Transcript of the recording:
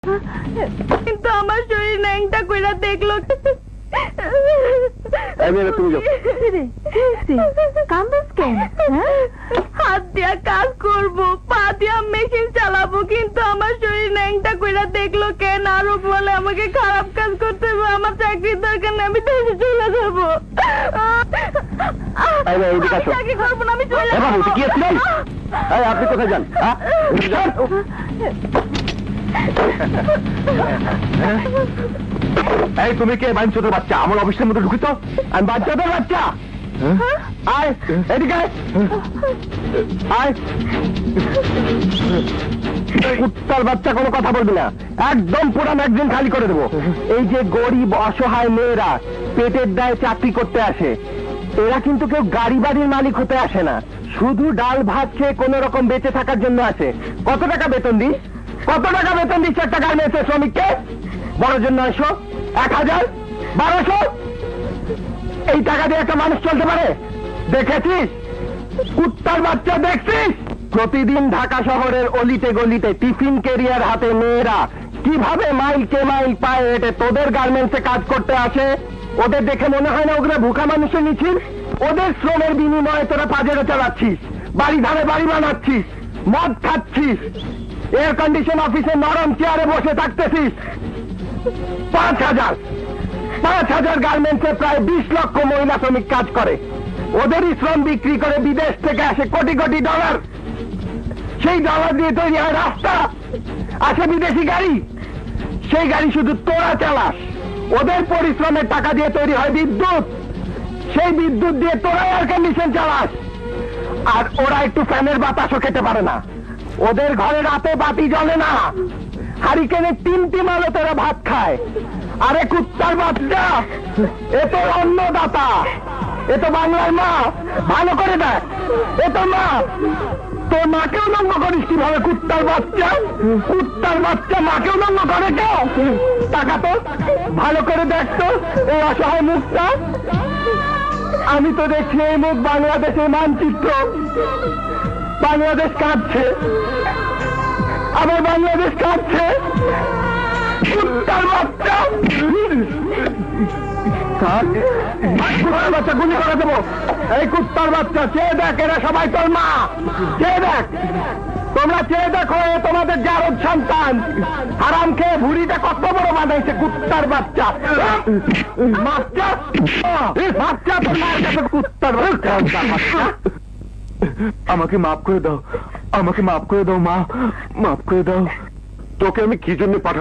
কিন্তু আমার শরীর ন্যাংটা কইরা দেখলো। হাত দিয়া কাজ করবো, পা দিয়া মেশিন চালাবো, কিন্তু আমার শরীর ন্যাংটা কইরা দেখলো কেন? আরো বলে আমাকে খারাপ কাজ করতে হবে, আমার চাকরির দরকার নেই, আমি দেশে চলে যাবো। চাকরি করবো না, আমি চলে যাবো। আপনি কোথায় যান? এই তুমি কে? বাইনচোদের বাচ্চা, আমার অফিসের মধ্যে ঢুকিত? আমি বাচ্চাদের বাচ্চা। আয় এদিকে আয়। কুত্তার বাচ্চা, কোনো কথা বলবি না, একদম পুরা ম্যাগজিন খালি করে দেবো। এই যে গরিব অসহায় মেয়েরা পেটের দায়ে চাকরি করতে আসে, এরা কিন্তু কেউ গাড়ি বাড়ির মালিক হতে আসে না, শুধু ডাল ভাত খেয়ে কোন রকম বেঁচে থাকার জন্য আসে। কত টাকা বেতন দিস? কত টাকা বেতন দিচ্ছ একটা গার্মেন্টসের শ্রমিককে? বড় জন্য 900, 1000, 1200, এই টাকা দিয়ে একটা মানুষ চলতে পারে? দেখেছিস কুত্তার বাচ্চা? দেখছিস প্রতিদিন ঢাকা শহরের অলিতে গলিতে টিফিন ক্যারিয়ার হাতে মেয়েরা কিভাবে মাইল কে মাইল পায়ে হেঁটে তোদের গার্মেন্টসে কাজ করতে আসে? ওদের দেখে মনে হয় না ওগুলো ভুখা মানুষের মিছিল? ওদের শ্রমের বিনিময়ে তোরা পাজেরো চালাচ্ছিস, বাড়ি ধারে বাড়ি বানাচ্ছিস, মদ খাচ্ছিস, এয়ার কন্ডিশন অফিসে নরম চেয়ারে বসে থাকতেছিস। 5,000 গার্মেন্টসে প্রায় 20 লক্ষ মহিলা শ্রমিক কাজ করে। ওদেরই শ্রম বিক্রি করে বিদেশ থেকে আসে কোটি কোটি ডলার। সেই ডলার দিয়ে তৈরি হয় রাস্তা, আসে বিদেশি গাড়ি, সেই গাড়ি শুধু তোরা চালাস। ওদের পরিশ্রমের টাকা দিয়ে তৈরি হয় বিদ্যুৎ, সেই বিদ্যুৎ দিয়ে তোরা এয়ার কন্ডিশন চালাস। আর ওরা একটু ফ্যানের বাতাসও খেতে পারে না। ওদের ঘরে রাতে বাতি জ্বলে না, হারিকেনের টিম আলো তোরা ভাত খায়। আরে কুত্তার বাচ্চা, এ তো অন্নদাতা, এ তো বাংলার মা, ভালো করে দেখ, এ তো মা। তোর মাকেও লঙ্ঘ করিস কিভাবে কুত্তার বাচ্চা? কুত্তার বাচ্চা মাকেও লঙ্ঘ করে কেউ? টাকা তো ভালো করে দেখতো এই অসহায় মুখটা। আমি তো দেখছি এই মুখ বাংলাদেশের মানচিত্র। বাংলাদেশ কাঁদছে, আবার বাংলাদেশ কাঁদছে। কুত্তার বাচ্চা, বাচ্চা গুলি করে দেবো। এই কুত্তার বাচ্চা, চেয়ে দেখ, এরা সবাই তোর মা। চেয়ে দেখ, তোমরা চেয়ে দেখো, এ তোমাদের জারদ সন্তান। হারাম খেয়ে ভুড়িটা কত বড় বানাইছে কুত্তার বাচ্চা। বাচ্চা বাচ্চা তোর মায়ের কাছে কুত্তার বাচ্চা। আমাকে মাফ করে দাও, আমাকে মাফ করে দাও মা, মাফ করে দাও। তোকে আমি কি জন্য পাঠাবো?